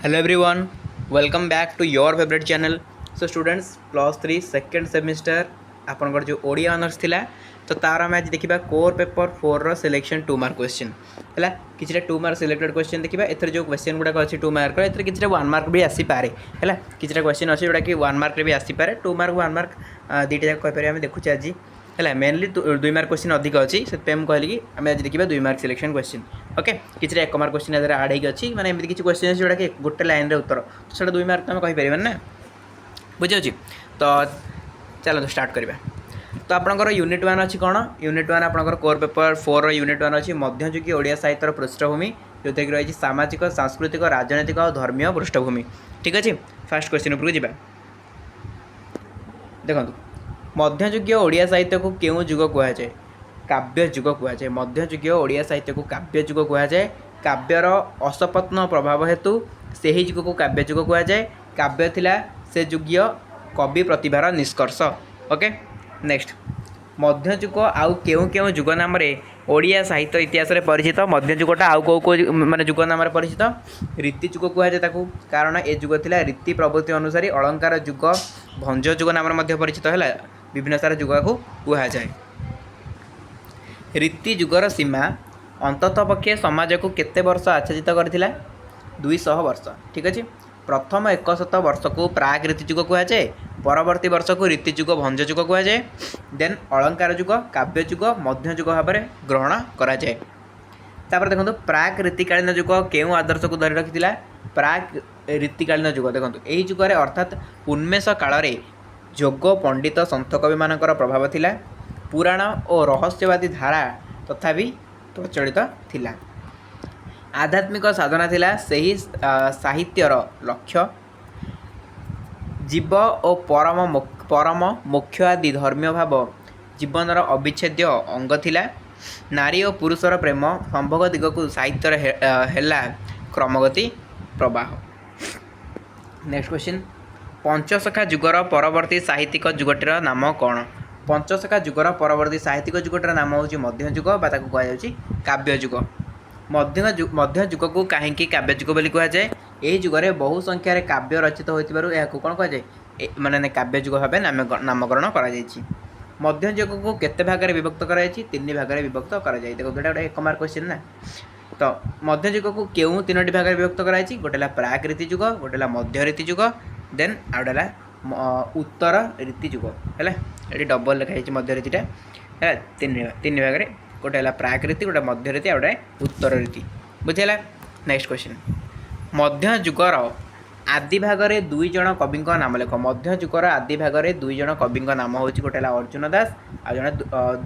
Hello everyone, welcome back to your favorite channel. So students, +3 second semester आपनकर जो Odia honours थिला तो तार हम आज देखिबा कोर पेपर 4 रो सिलेक्शन 2 मार्क क्वेश्चन हला किछटा 2 मार्क सिलेक्टेड क्वेश्चन देखिबा एथर जो क्वेश्चन गुडा अछि 2 मार्क एथर किछटा 1 मार्क भी आसी पारे हला किछटा क्वेश्चन अछि जोडा कि 1 मार्क रे भी आसी पारे 2 मार्क 1 मार्क दीटा जाक कहि पारे हम देखुछ आज है मेनली 2 मार्क क्वेश्चन अधिक अच्छी से कहली कि आम आज देखा 2 मार्क सिलेक्शन क्वेश्चन ओके किसी 1 मार्क क्वेश्चन आड होगी मैंने एमती किसी क्वेश्चन जोड़ा कि गोटे लाइन उत्तर तो से 2 मार्क तो आम कहीपर ना बुझे तो चलो स्टार्ट करवा तो आपंकर यूनिट 1 अच्छी कौन यूनिट 1 आपंकर कोर पेपर 4 यूनिट 1 अच्छी मध्ययुगीय ओडिया साहित्यर पृष्ठभूमि जो कि रही सामाजिक सांस्कृतिक राजनैतिक और धर्मीय पृष्ठभूमि ठीक अच्छे फास्ट क्वेश्चन उपरको जा देखो मध्ययुगीय ओडिया साहित्य को क्यों जुग कहुए काव्य जुग कहुए मध्ययुगीय ओडिया साहित्य को काव्य जुग कहुए काव्यर असपत्न प्रभाव हेतु से ही जुग को काव्य जुग कहुए काव्य थिला से जुगीय कवि प्रतिभार निष्कर्ष ओके नेक्स्ट मध्ययुग आउ केउ केउ जुग नाम ओडिया साहित्य इतिहास रे परिचित मध्ययुगटा आउ कौ माने जुग नाम परिचित रीति जुग कहुए कारण ए जुग थिला रीति प्रवृत्ति अनुसार अलंकार जुग भंज जुग नाम परिचित है विभिन्न सारा जुग को कहुए रीति जुगर सीमा अंततः पक्षे समाज को केते वर्ष आच्छादित करथिला 200 वर्ष ठीक अच्छे प्रथम 100 वर्ष को प्राग रीति जुग कहुए परवर्ती वर्ष को रीति जुग भंज जुग कहुए देन अलंकार जुग काव्य जुग मध्य जुग भाव में ग्रहण करा जाए तापर देखो प्राग रीतिकालीन जुग केउ आदर्श को धरी रखी प्राग रीतिकालीन जुग देखो यही जुगरे अर्थात उन्मेष काल रे जोग पंडित सन्थ कवि मानकर प्रभाव थिला पुराण और रहस्यवादी धारा तथापि प्रचलित थिला आध्यात्मिक साधना थिला सही साहित्यर लक्ष्य जीव और परम मोक्ष आदि धर्मीय भाव जीवनर अविच्छेद्य अंग थिला नारी और पुरुषर प्रेम संभोग दिग को साहित्यर हेला क्रमगति प्रवाह नेक्स्ट क्वेश्चन पंचसखा जुगर परवर्ती साहित्यिक जुगटर नाम कौन पंचसखा जुगर परवर्ती साहित्यिक जुगटर नाम हूँ मध्ययुग कहुए काव्य जुग मध्य जुग को कहीं काव्य जुग बोली कहुए यही जुगरे बहु संख्यार काव्य रचित होती कौन कहुए माने काव्य जुग भाव नामकरण कर मध्य जुग को केते भाग विभक्त कर 3 भाग विभक्त कर देखो गोटे गोटे 1 मार्क क्वेश्चन ना तो मध्य जुग को क्यों 3टी भाग विभक्त कर गोटे प्राग रीति जुग गोटे मध्य रीति जुग देन आ गया उत्तर रीति जुग है ये डबल लिखाई मध्य रीतिटा है 3 भाग गोटे प्राग रीति गोटे मध्य रीति गोटे उत्तर रीति बुझेगा नेक्स्ट क्वेश्चन मध्य जुगर आदि भाग में 2 जन कवि नाम लेख मध्य जुगर आदि भाग में 2 जन कवि नाम हूँ गोटे अर्जुन दास आ जड़े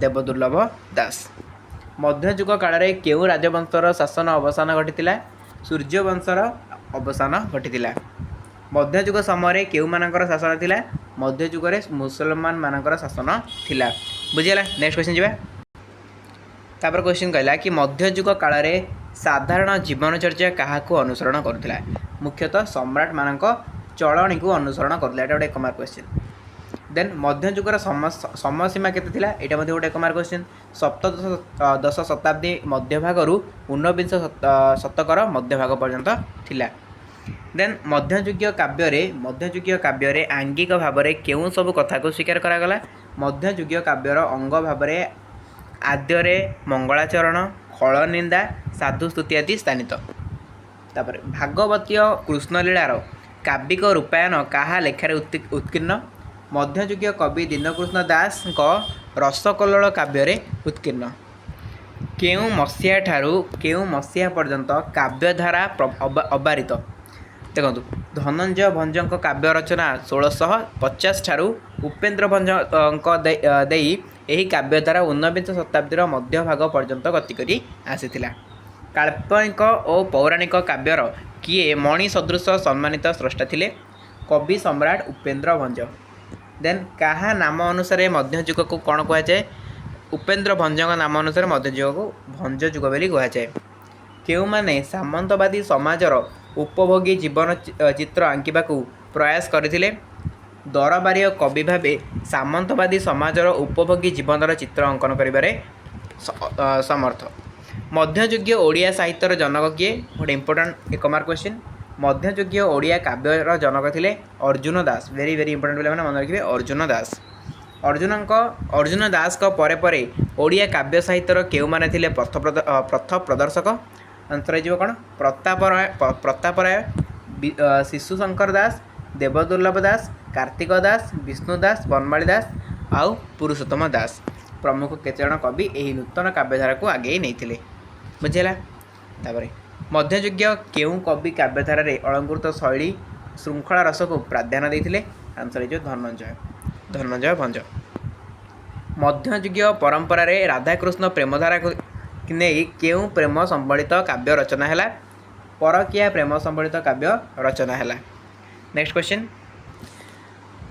देवदुर्लभ दास मध्य जुग काल में केउ राजवंशर शासन अवसान घटी सूर्यवंशर अवसान घटी मध्य जुग समय केउ मानकर शासन थिला मध्य जुगरे मुसलमान मानकर शासन थिला बुझीगला नेक्स्ट क्वेश्चन जीवा तापर क्वेश्चन कहला कि मध्य जुग काल में साधारण जीवनचर्या क्या अनुसरण करुला मुख्यतः सम्राट मानक चलणी को अनुसरण करुला गोटे 1 मार्क क्वेश्चन देन मध्य जुगर समय सीमा केते थिला एटा मध्ये गोटे 1 मार्क क्वेश्चन सप्तदश शताब्दी मध्य भागरू 19 शतकर मध्य भाग पर्यंत थिला देन मध्ययुगीय काव्य रे आंगिक भाव में केउं सब कथा को स्वीकार करागला मध्ययुगीय काव्यर अंग भाव में आद्यरे मंगलाचरण खल निंदा साधु स्तुति आदि स्थानित तापर भागवतीय कृष्णलीलार काव्यिक रूपायन क्या लेखार उत्कीर्ण मध्ययुगीय कवि दीनकृष्ण दास रसकल्लोल काव्य उत्कीर्ण केउं मसीहा ठारू केउं मसीहा पर्यंत काव्यधारा अबारित देखो धनंजय भंज काव्य रचना 1650 ठारू उपेन्द्र भंज यही काव्य द्वारा 19 शताब्दीर मध्य भाग पर्यंत गति करी आसीथिला काल्पनिक और पौराणिक काव्यर किए मणि सदृश सम्मानित स्रष्टा थिले कवि सम्राट उपेन्द्र भंज देन क्या नाम अनुसार मध्ययुग को कौन कहुए उपेन्द्र भंज नाम अनुसार मध्ययुग को भंज जुग बोली कहुए केउ माने सामंतवादी समाजर उपभोगी जीवन चित्र आंकिबा प्रयास करथिले दरबारी कवि भावे सामंतवादी समाजर उपभोगी जीवनर चित्र अंकन करिबारे समर्थ मध्ययुगीय ओडिया साहित्यर जनक किए गोटे इंपोर्टाट 1 मार्क क्वेश्चन मध्ययुगीय ओडिया काव्यर जनक थिले Arjun Das. Very very important पे मन रखिए अर्जुन दास। अर्जुन दास को परे परे ओडिया काव्य साहित्यर केउ माने थिले पथ प्रदर्शक। आंसर हो कौन प्रताप राय शिशु शंकर दास, देवदुर्लभ दास, कार्तिक दास, विष्णु दास, बनमाली दास आउ पुरुषोत्तम दास प्रमुख केते जण कवि एही नूतन काव्यधारा को आगे नहीं बुझेगा। तापर मध्ययुगीय केउं कवि काव्यधारा रे अलंकृत शैली श्रृंखला रस को प्राधान्य देते। आंसर हो धनंजय भंज। मध्ययुगीय परंपरा रे राधाकृष्ण प्रेमधारा को नहीं केउं प्रेम संबलित काव्य रचना है परकिया प्रेम संबलित काव्य रचना है। नेक्स्ट क्वेश्चन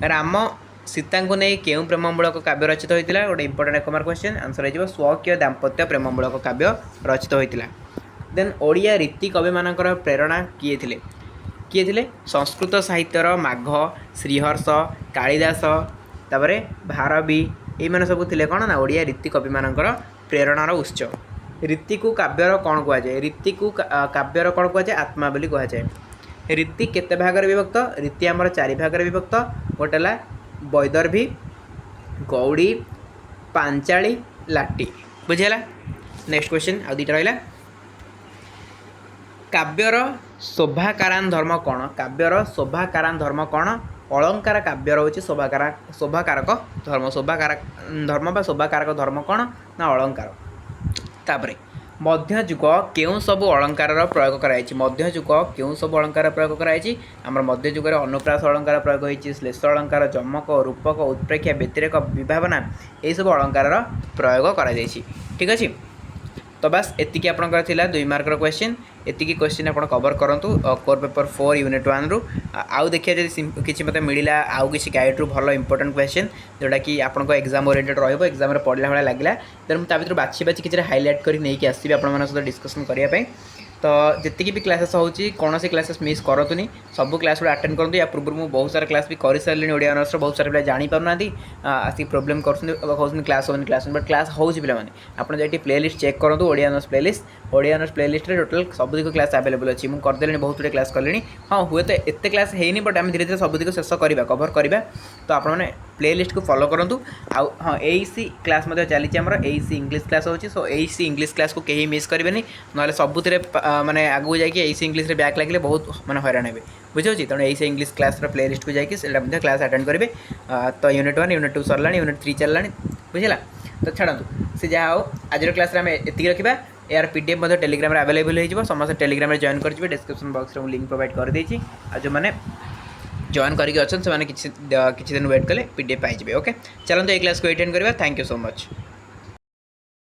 राम सीता को नहीं केउं प्रेममूलक काव्य रचित होता गोटे इंपोर्टेंट 1 मार्क क्वेश्चन। आंसर हो स्वकीय दाम्पत्य प्रेममूलक काव्य रचित होता। देन ओडिया रीति कवि मानकर प्रेरणा किए थे संस्कृत साहित्यर माघ, श्रीहर्ष, कालिदास तापर भारवी ये सब थे कौन ना ओडिया रीति कवि मानकर प्रेरणार उत्स। रीति को काव्यर कौन कहुए रीति को काव्यर कौन कहुए आत्मा बोली कहुए। रीति केते भागर विभक्त रीति आमर 4 भागर विभक्त गोटेला वैदर्भी, गौड़ी, पांचाली, लाटी बुझेगा। नेक्स्ट क्वेश्चन आ दुईटा रहा काव्यर शोभाकारान धर्म कौन काव्यर शोभाकारान धर्म कौन अलंकार काव्यर हूँ शोभाकारक धर्म धर्म शोभाकारक धर्म कौन ना अलंकार। तापर मध्ययुग केउं सब अलंकार प्रयोग कराई मध्ययुग केउं सब अलंकार प्रयोग कराई आम मध्ययुग अनुप्रास अलंकार प्रयोग होती श्लेष अलंकार जमक रूपक उत्प्रेक्षा व्यतिरेक विभावना यही सब अलंकार प्रयोग करा ठीक अच्छे। तो बस एतिकी आपंकर 2 मार्कर क्वेश्चन एतिकी क्वेश्चन आप कवर करूँ कोर पेपर 4 यूनिट 1 रु आउ देखिए जब किसी मत मिला आउ किसी गाइड रु भल इंपोर्टेंट क्वेश्चन जोटा कि आपको एग्जाम ओरिएंटेड रहिबो एग्जाम रे पढ़ला भाया लगे देन मुझे भर बाछी किसी हाइलाइट कर नहीं आसबि आप सहित डिस्कसन करने। तो जी भी क्लासेस होची कौन सी क्लासेस मिस करतुनी सब क्लास गुड़ा अटेंड करूँ या पूर्व मुझे बहुत सारा क्लास भी कर सारे ओडिया ऑनर्स बहुत सारे पिला जानीपारना आसिक प्रोब्लेम कर क्लास होनी बट क्लास होची पे आपड़ जाए प्लेलिस्ट चेक करूँ ओडिया ऑनर्स प्लेलिस्ट टोटल सबुदिक क्लास अवेलेबल अच्छी मुझे करदे बहुत गुटे क्लास कले हाँ हुए तो एत क्लास है बट आम धीरे धीरे सबुदिक शेष करवा कवर करवा। तो आपने प्लेलिस्ट को फॉलो करूँ आउ हाँ एसी क्लास चली आमर एसी इंग्लिश क्लास होची सो एसी इंग्लिश क्लास को कहीं मिस करेंगे ना सबुतिर माने आगू जाकि एसी इंग्लिश रे बैक लगे बहुत माने हैरान हे बुझे तेणु एसी इंग्लिश क्लास प्लेलिस्ट को जाकि क्लास अटेंड करेंगे। तो यूनिट 1 यूनिट 2 सरला यूनिट 3 चलला बुझेगा। तो छाड़ू से जहाँ हो आज क्लास आम एति रखा यार पीडीएफ टेलीग्राम अवेलेबल हो समस्त टेलीग्राम जॉइन कर डिस्क्रिप्शन बॉक्स में लिंक प्रोवाइड कर देछि जो मैंने जॉइन करके अच्छा से किसी दिन वेट कले पीडीएफ पाइबे। ओके चलते ये क्लास को अटेंड करवा। Thank you so much.